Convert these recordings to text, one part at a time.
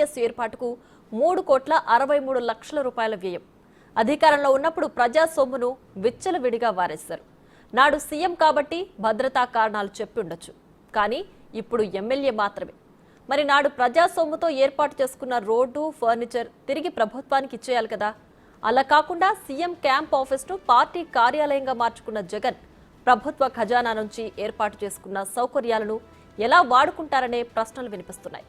ఏర్పాటుకు 3,63,00,000 రూపాయల వ్యయం. అధికారంలో ఉన్నప్పుడు ప్రజా సొమ్మును విచ్చలవిడిగా వారేశారు. నాడు సీఎం కాబట్టి భద్రతా కారణాలు చెప్పి ఉండొచ్చు. కానీ ఇప్పుడు ఎమ్మెల్యే మాత్రమే. మరి నాడు ప్రజా సొమ్ముతో ఏర్పాటు చేసుకున్న రోడ్డు, ఫర్నిచర్ తిరిగి ప్రభుత్వానికి ఇచ్చేయాలి కదా. అలా కాకుండా సీఎం క్యాంప్ ఆఫీస్ను పార్టీ కార్యాలయంగా మార్చుకున్న జగన్ ప్రభుత్వ ఖజానా నుంచి ఏర్పాటు చేసుకున్న సౌకర్యాలను ఎలా వాడుకుంటారనే ప్రశ్నలు వినిపిస్తున్నాయి.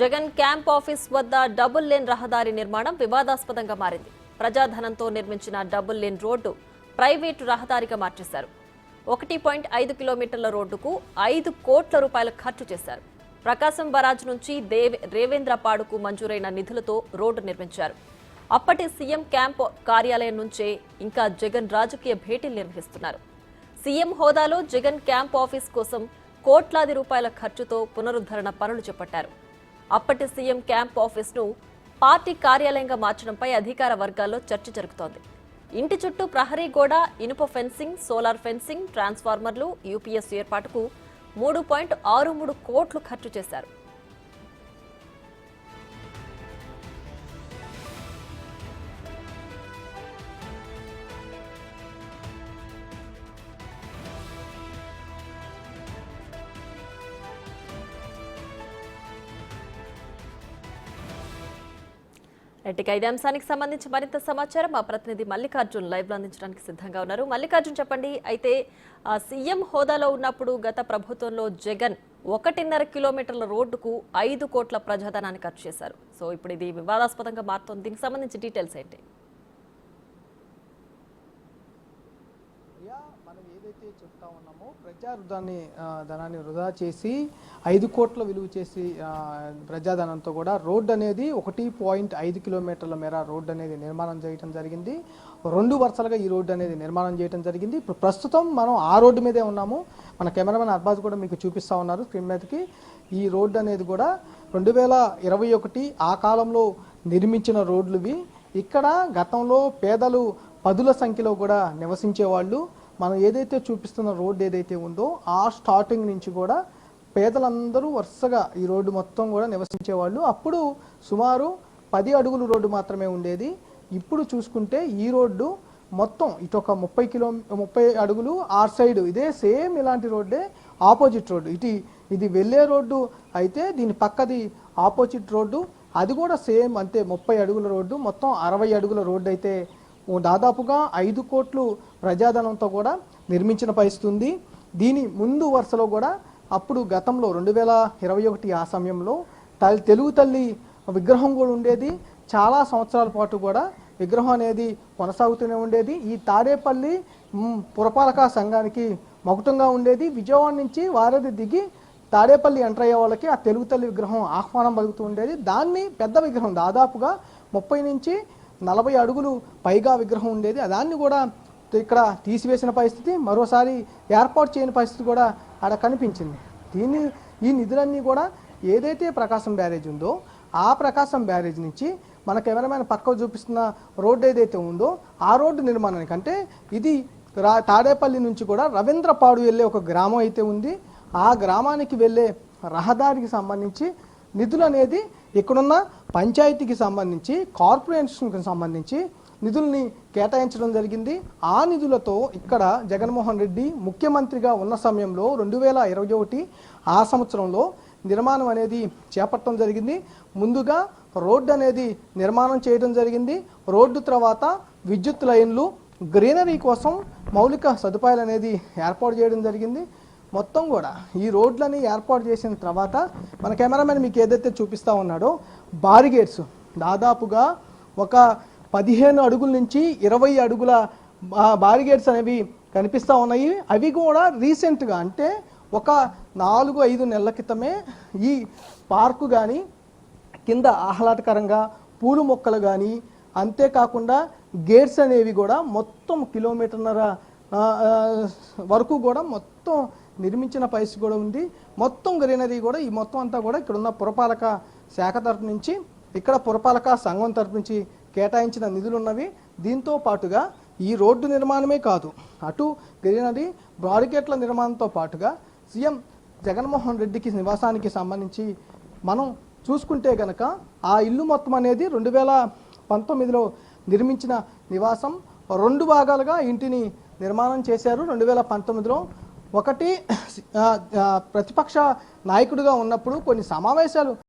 జగన్ క్యాంప్ ఆఫీస్ వద్ద డబుల్ లేన్ రహదారి నిర్మాణం వివాదాస్పదంగా మారింది. ప్రజాధనంతో నిర్మించిన డబుల్ లేన్ రోడ్డు ప్రైవేటు రహదారిగా మార్చేశారు. 1.5 కిలోమీటర్ల రోడ్డుకు 5 కోట్ల రూపాయలు ఖర్చు చేశారు. ప్రకాశం బరాజ్ నుంచి రేవేంద్రపాడుకు మంజూరైన నిధులతో రోడ్డు నిర్మించారు. అప్పటి సీఎం క్యాంప్ కార్యాలయం నుంచే ఇంకా జగన్ రాజకీయ భేటీలు నిర్వహిస్తున్నారు. సీఎం హోదాలో జగన్ క్యాంప్ ఆఫీస్ కోసం కోట్లాది రూపాయల ఖర్చుతో పునరుద్ధరణ పనులు చేపట్టారు. అప్పటి సీఎం క్యాంప్ ఆఫీస్ను పార్టీ కార్యాలయంగా మార్చడంపై అధికార వర్గాల్లో చర్చ జరుగుతోంది. ఇంటి చుట్టూ ప్రహరీ గోడ, ఇనుప ఫెన్సింగ్, సోలార్ ఫెన్సింగ్, ట్రాన్స్ఫార్మర్లు, యూపీఎస్ ఏర్పాటుకు 3.63 కోట్లు ఖర్చు చేశారు. ఇదే అంశానికి సంబంధించి మరింత సమాచారం మా ప్రతినిధి మల్లికార్జున్ లైవ్ లో అందించడానికి సిద్ధంగా ఉన్నారు. మల్లికార్జున్, చెప్పండి. అయితే సీఎం హోదాలో ఉన్నప్పుడు గత ప్రభుత్వంలో జగన్ 1.5 కిలోమీటర్ల రోడ్డుకు 5 కోట్ల ప్రజాధనాన్ని ఖర్చు చేశారు. సో ఇప్పుడు ఇది వివాదాస్పదంగా మారుతోంది. దీనికి సంబంధించి డీటెయిల్స్ ఏంటి? మనం ఏదైతే చెప్తా ఉన్నామో ధనాన్ని వృధా చేసి 5 కోట్ల విలువ చేసి ప్రజాధనంతో కూడా రోడ్డు అనేది 1.5 కిలోమీటర్ల మేర రోడ్డు అనేది నిర్మాణం చేయడం జరిగింది. 2 వరుసలుగా ఈ రోడ్డు అనేది నిర్మాణం చేయడం జరిగింది. ఇప్పుడు ప్రస్తుతం మనం ఆ రోడ్డు మీదే ఉన్నాము. మన కెమెరామెన్ అర్బాజ్ కూడా మీకు చూపిస్తూ ఉన్నారు స్క్రీన్ మీదకి. ఈ రోడ్డు అనేది కూడా 2021 ఆ కాలంలో నిర్మించిన రోడ్లువి. ఇక్కడ గతంలో పేదలు పదుల సంఖ్యలో కూడా నివసించే వాళ్ళు. మనం ఏదైతే చూపిస్తున్న రోడ్డు ఏదైతే ఉందో ఆ స్టార్టింగ్ నుంచి కూడా పేదలందరూ వరుసగా ఈ రోడ్డు మొత్తం కూడా నివసించేవాళ్ళు. అప్పుడు సుమారు 10 అడుగులు రోడ్డు మాత్రమే ఉండేది. ఇప్పుడు చూసుకుంటే ఈ రోడ్డు మొత్తం ఇటు ఒక 30 అడుగులు, ఆ సైడ్ ఇదే సేమ్ ఇలాంటి రోడ్డే ఆపోజిట్ రోడ్డు. ఇది వెళ్ళే రోడ్డు అయితే దీని పక్కది ఆపోజిట్ రోడ్డు, అది కూడా సేమ్ అంతే 30 అడుగుల రోడ్డు. మొత్తం 60 అడుగుల రోడ్డు అయితే దాదాపుగా 5 కోట్లు ప్రజాధనంతో కూడా నిర్మించిన పరిస్థితి ఉంది. దీని ముందు వరుసలో కూడా అప్పుడు గతంలో 2021 ఆ సమయంలో తెలుగు తల్లి విగ్రహం కూడా ఉండేది. చాలా సంవత్సరాల పాటు కూడా విగ్రహం అనేది కొనసాగుతూనే ఉండేది. ఈ తాడేపల్లి పురపాలక సంఘానికి మకుటంగా ఉండేది. విజయవాడ నుంచి వారధి దిగి తాడేపల్లి ఎంటర్ అయ్యే వాళ్ళకి ఆ తెలుగు తల్లి విగ్రహం ఆహ్వానం పలుకుతూ ఉండేది. దాన్ని పెద్ద విగ్రహం దాదాపుగా 30 నుంచి 40 అడుగులు పైగా విగ్రహం ఉండేది. దాన్ని కూడా ఇక్కడ తీసివేసిన పరిస్థితి, మరోసారి ఏర్పాటు చేయని పరిస్థితి కూడా ఆడ కనిపించింది. ఈ నిధులన్నీ కూడా ఏదైతే ప్రకాశం బ్యారేజ్ ఉందో ఆ ప్రకాశం బ్యారేజ్ నుంచి మన కెమెరామెన్ పక్కకు చూపిస్తున్న రోడ్డు ఏదైతే ఉందో ఆ రోడ్డు నిర్మాణానికి, అంటే ఇది తాడేపల్లి నుంచి కూడా రవీంద్రపాడు వెళ్ళే ఒక గ్రామం అయితే ఉంది. ఆ గ్రామానికి వెళ్ళే రహదారికి సంబంధించి నిధులు అనేది ఇక్కడున్న పంచాయతీకి సంబంధించి, కార్పొరేషన్కి సంబంధించి నిధుల్ని కేటాయించడం జరిగింది. ఆ నిధులతో ఇక్కడ జగన్మోహన్ రెడ్డి ముఖ్యమంత్రిగా ఉన్న సమయంలో 2021 ఆ సంవత్సరంలో నిర్మాణం అనేది చేపట్టడం జరిగింది. ముందుగా రోడ్డు అనేది నిర్మాణం చేయడం జరిగింది. రోడ్డు తర్వాత విద్యుత్ లైన్లు, గ్రీనరీ కోసం మౌలిక సదుపాయాలు అనేది ఏర్పాటు చేయడం జరిగింది. మొత్తం కూడా ఈ రోడ్లని ఏర్పాటు చేసిన తర్వాత మన కెమెరామెన్ మీకు ఏదైతే చూపిస్తూ ఉన్నాడో బారిగేట్స్ దాదాపుగా ఒక 15 అడుగుల నుంచి 20 అడుగుల బారిగేట్స్ అనేవి కనిపిస్తూ ఉన్నాయి. అవి కూడా రీసెంట్గా, అంటే ఒక 4-5 నెలల క్రితమే ఈ పార్కు కానీ, కింద ఆహ్లాదకరంగా పూలు మొక్కలు కానీ, అంతేకాకుండా గేట్స్ అనేవి కూడా మొత్తం 1.5 కిలోమీటర్ల వరకు కూడా మొత్తం నిర్మించిన పరిస్థితి కూడా ఉంది. మొత్తం గ్రీనరీ కూడా ఈ మొత్తం అంతా కూడా ఇక్కడ ఉన్న పురపాలక శాఖ తరఫు నుంచి, ఇక్కడ పురపాలక సంఘం తరఫు నుంచి కేటాయించిన నిధులు ఉన్నవి. దీంతో పాటుగా ఈ రోడ్డు నిర్మాణమే కాదు, అటు గ్రీనరీ బ్రాడిగేట్ల నిర్మాణంతో పాటుగా సీఎం జగన్మోహన్ రెడ్డికి నివాసానికి సంబంధించి మనం చూసుకుంటే కనుక ఆ ఇల్లు మొత్తం అనేది 2019లో నిర్మించిన నివాసం 2 భాగాలుగా ఇంటిని నిర్మాణం చేశారు. 2019లో ఒకటి ప్రతిపక్ష నాయకుడిగా ఉన్నప్పుడు కొన్ని సమావేశాలు